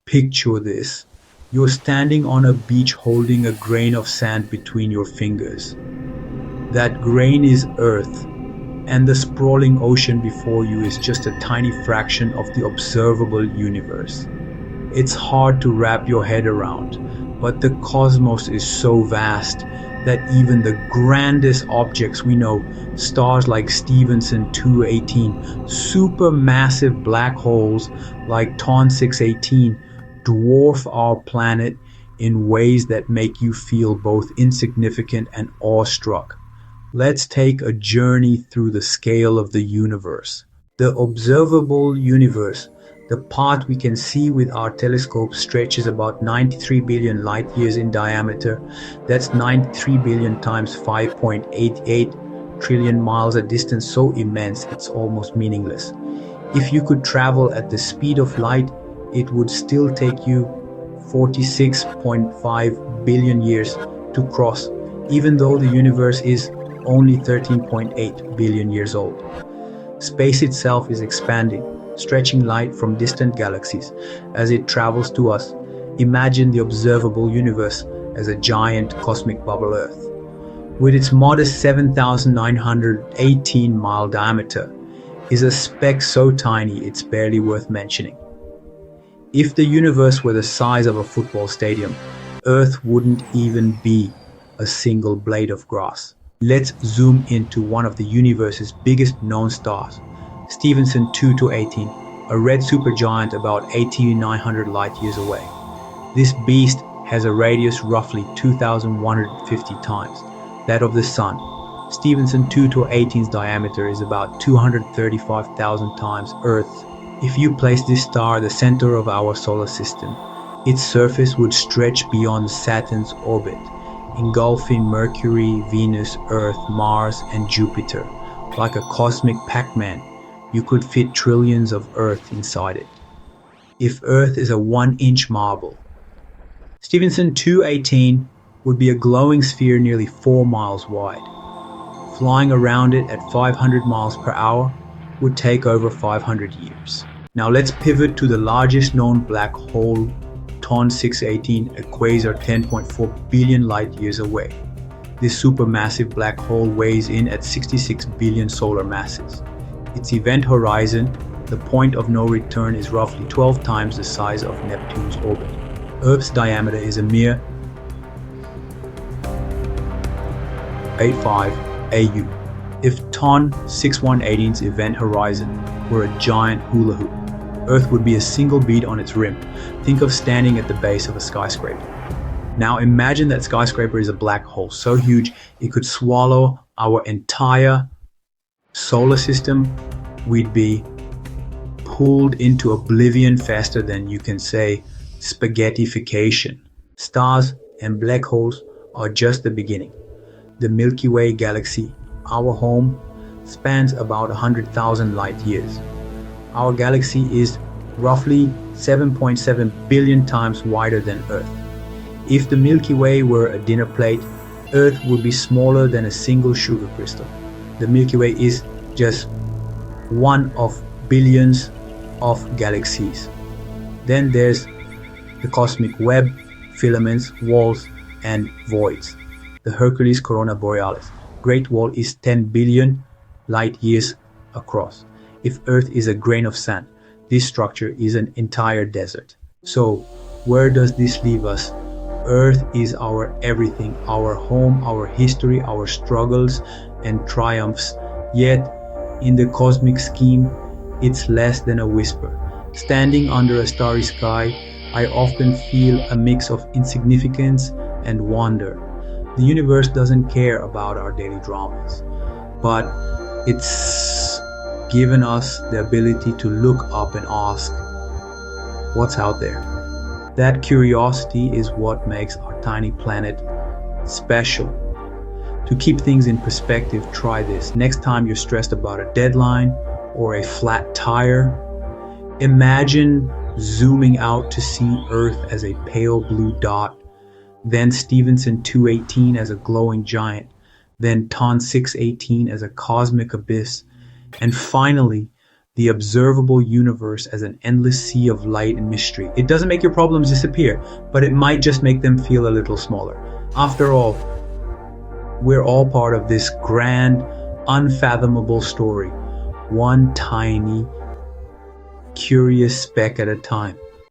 Picture this. You're standing on a beach holding a grain of sand between your fingers. That grain is Earth, and the sprawling ocean before you is just a tiny fraction of the observable universe. It's hard to wrap your head around, but the cosmos is so vast that even the grandest objects we know, stars like Stephenson 218, supermassive black holes like TON 618, dwarf our planet in ways that make you feel both insignificant and awestruck. Let's take a journey through the scale of the universe. The observable universe, the part we can see with our telescope, stretches about 93 billion light years in diameter. That's 93 billion times 5.88 trillion miles, a distance so immense it's almost meaningless. If you could travel at the speed of light, it would still take you 46.5 billion years to cross, even though the universe is only 13.8 billion years old. Space itself is expanding, stretching light from distant galaxies as it travels to us. Imagine the observable universe as a giant cosmic bubble Earth. With its modest 7,918-mile diameter, is a speck so tiny it's barely worth mentioning. If the universe were the size of a football stadium, Earth wouldn't even be a single blade of grass. Let's zoom into one of the universe's biggest known stars, Stephenson 2-18, a red supergiant about 8,900 light years away. This beast has a radius roughly 2,150 times that of the Sun. Stephenson 2-18's diameter is about 235,000 times Earth's. If you place this star at the center of our solar system, its surface would stretch beyond Saturn's orbit, engulfing Mercury, Venus, Earth, Mars, and Jupiter. Like a cosmic Pac-Man, you could fit trillions of Earth inside it. If Earth is a 1-inch marble, Stephenson 2-18 would be a glowing sphere nearly 4 miles wide. Flying around it at 500 miles per hour would take over 500 years. Now let's pivot to the largest known black hole, TON 618, a quasar 10.4 billion light years away. This supermassive black hole weighs in at 66 billion solar masses. Its event horizon, the point of no return, is roughly 12 times the size of Neptune's orbit. Earth's diameter is a mere 85 AU. If TON 618's event horizon were a giant hula hoop, Earth would be a single bead on its rim. Think of standing at the base of a skyscraper. Now imagine that skyscraper is a black hole so huge it could swallow our entire solar system. We'd be pulled into oblivion faster than you can say spaghettification. Stars and black holes are just the beginning. The Milky Way galaxy, our home, spans about 100,000 light years. Our galaxy is roughly 7.7 billion times wider than Earth. If the Milky Way were a dinner plate, Earth would be smaller than a single sugar crystal. The Milky Way is just one of billions of galaxies. Then there's the cosmic web, filaments, walls, and voids. The Hercules Corona Borealis Great Wall is 10 billion light years across. If Earth is a grain of sand, this structure is an entire desert. So, where does this leave us? Earth is our everything, our home, our history, our struggles and triumphs. Yet, in the cosmic scheme, it's less than a whisper. Standing under a starry sky, I often feel a mix of insignificance and wonder. The universe doesn't care about our daily dramas, but it's given us the ability to look up and ask, what's out there? That curiosity is what makes our tiny planet special. To keep things in perspective, try this. Next time you're stressed about a deadline or a flat tire, imagine zooming out to see Earth as a pale blue dot, then Stephenson 218 as a glowing giant, then TON 618 as a cosmic abyss, and finally the observable universe as an endless sea of light and mystery. It doesn't make your problems disappear, but it might just make them feel a little smaller. After all, we're all part of this grand, unfathomable story, one tiny, curious speck at a time.